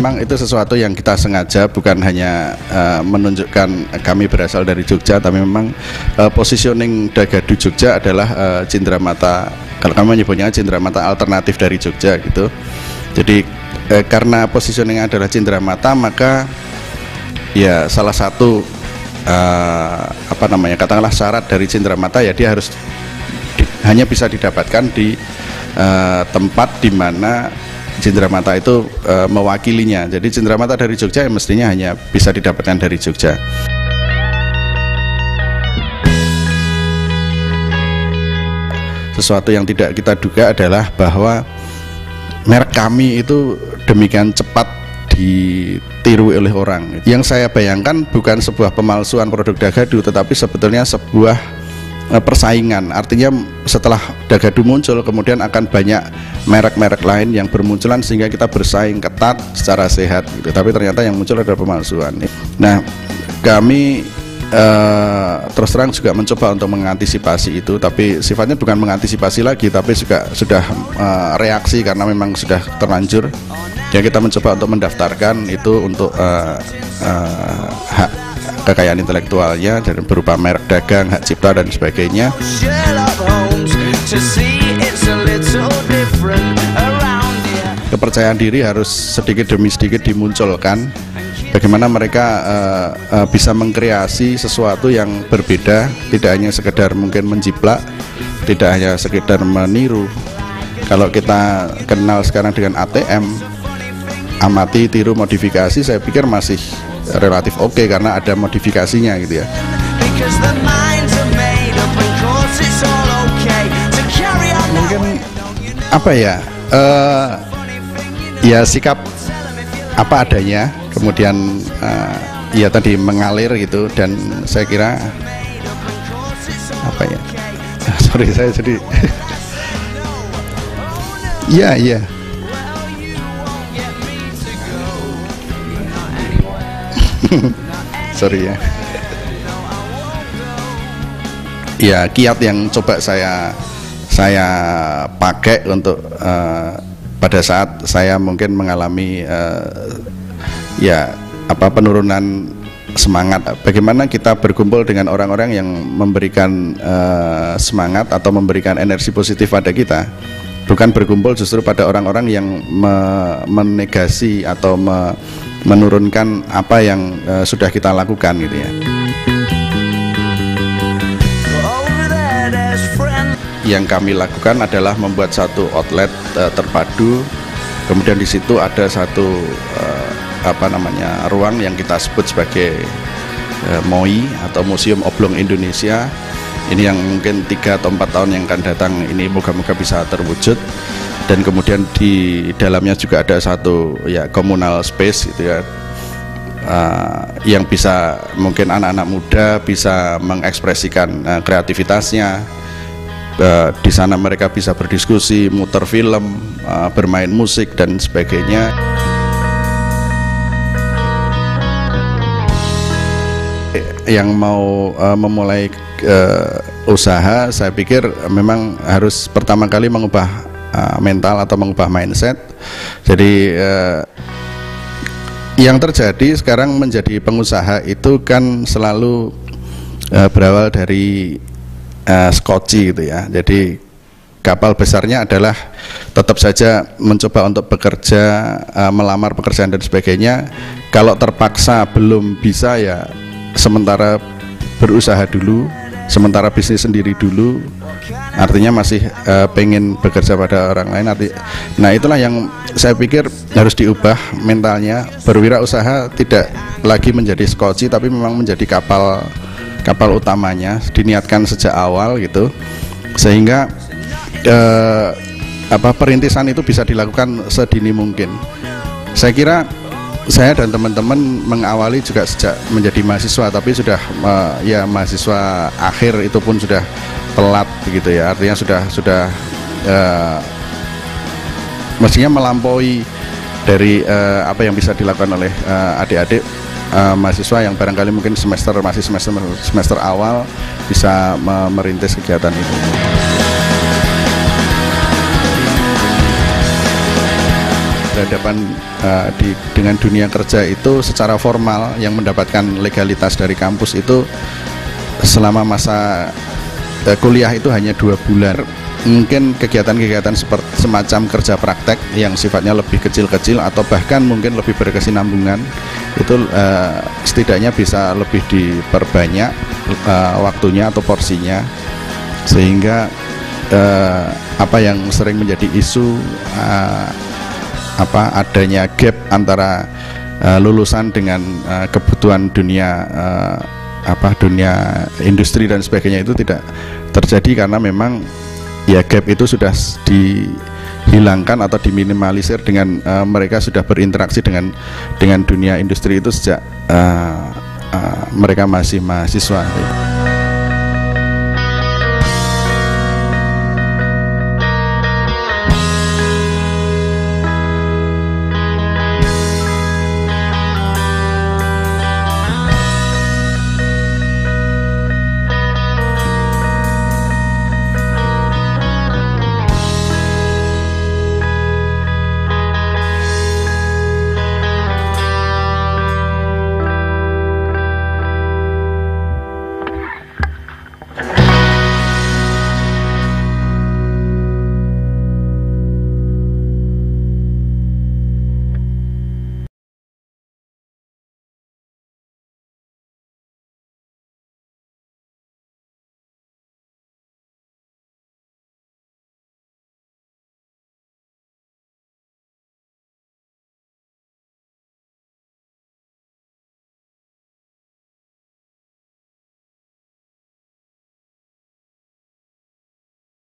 Memang itu sesuatu yang kita sengaja, bukan hanya menunjukkan kami berasal dari Jogja, tapi memang positioning Dagadu Jogja adalah Cindramata, kalau kami menyebutnya Cindramata alternatif dari Jogja gitu. Jadi karena positioning adalah Cindramata, maka ya salah satu katakanlah syarat dari Cindramata ya dia harus hanya bisa didapatkan di tempat di mana Cindramata itu mewakilinya. Jadi Cindramata dari Jogja mestinya hanya bisa didapatkan dari Jogja. Sesuatu yang tidak kita duga adalah bahwa merek kami itu demikian cepat ditiru oleh orang. Yang saya bayangkan bukan sebuah pemalsuan produk Dagadu, tetapi sebetulnya sebuah persaingan. Artinya setelah Dagadu muncul, kemudian akan banyak merek-merek lain yang bermunculan sehingga kita bersaing ketat secara sehat gitu. Tapi ternyata yang muncul adalah pemalsuan. Nah, kami terus terang juga mencoba untuk mengantisipasi itu, tapi sifatnya bukan mengantisipasi lagi, tapi juga sudah reaksi karena memang sudah terlanjur. Ya, kita mencoba untuk mendaftarkan itu untuk hak kekayaan intelektualnya dan berupa merek dagang, hak cipta dan sebagainya. Kepercayaan diri harus sedikit demi sedikit dimunculkan. Bagaimana mereka bisa mengkreasi sesuatu yang berbeda, tidak hanya sekedar mungkin menjiplak, tidak hanya sekedar meniru. Kalau kita kenal sekarang dengan ATM, amati, tiru, modifikasi, saya pikir masih relatif oke karena ada modifikasinya gitu ya. Mungkin apa ya, ya sikap apa adanya, kemudian ya tadi mengalir gitu, dan saya kira apa ya, sorry saya jadi iya sorry ya. Ya, kiat yang coba saya pakai untuk pada saat saya mungkin mengalami penurunan semangat. Bagaimana kita berkumpul dengan orang-orang yang memberikan semangat atau memberikan energi positif pada kita, bukan berkumpul justru pada orang-orang yang menegasi atau menurunkan apa yang sudah kita lakukan gitu ya. Yang kami lakukan adalah membuat satu outlet terpadu, kemudian di situ ada satu ruang yang kita sebut sebagai MOI atau Museum Oblong Indonesia. Ini yang mungkin 3 atau 4 tahun yang akan datang ini moga-moga bisa terwujud. Dan kemudian di dalamnya juga ada satu ya communal space gitu ya, yang bisa mungkin anak-anak muda bisa mengekspresikan kreativitasnya. Di sana mereka bisa berdiskusi, muter film, bermain musik dan sebagainya. Yang mau memulai usaha, saya pikir memang harus pertama kali mengubah mental atau mengubah mindset. Jadi yang terjadi sekarang menjadi pengusaha itu kan selalu berawal dari skoci gitu ya. Jadi kapal besarnya adalah tetap saja mencoba untuk bekerja, melamar pekerjaan dan sebagainya. Kalau terpaksa belum bisa ya sementara berusaha dulu, sementara bisnis sendiri dulu, artinya masih pengen bekerja pada orang lain. Nah, itulah yang saya pikir harus diubah mentalnya. Berwirausaha tidak lagi menjadi skoci, tapi memang menjadi kapal utamanya, diniatkan sejak awal gitu, sehingga perintisan itu bisa dilakukan sedini mungkin. Saya kira saya dan teman-teman mengawali juga sejak menjadi mahasiswa, tapi sudah ya mahasiswa akhir itu pun sudah telat begitu ya. Artinya sudah mestinya melampaui dari apa yang bisa dilakukan oleh adik-adik mahasiswa yang barangkali mungkin masih semester awal bisa merintis kegiatan itu. berhadapan dengan dunia kerja itu secara formal, yang mendapatkan legalitas dari kampus itu selama masa kuliah itu hanya 2 bulan. Mungkin kegiatan-kegiatan seperti semacam kerja praktek yang sifatnya lebih kecil-kecil atau bahkan mungkin lebih berkesinambungan itu setidaknya bisa lebih diperbanyak waktunya atau porsinya, sehingga apa yang sering menjadi isu adanya gap antara lulusan dengan kebutuhan dunia dunia industri dan sebagainya itu tidak terjadi, karena memang ya gap itu sudah dihilangkan atau diminimalisir dengan mereka sudah berinteraksi dengan dunia industri itu sejak mereka masih mahasiswa.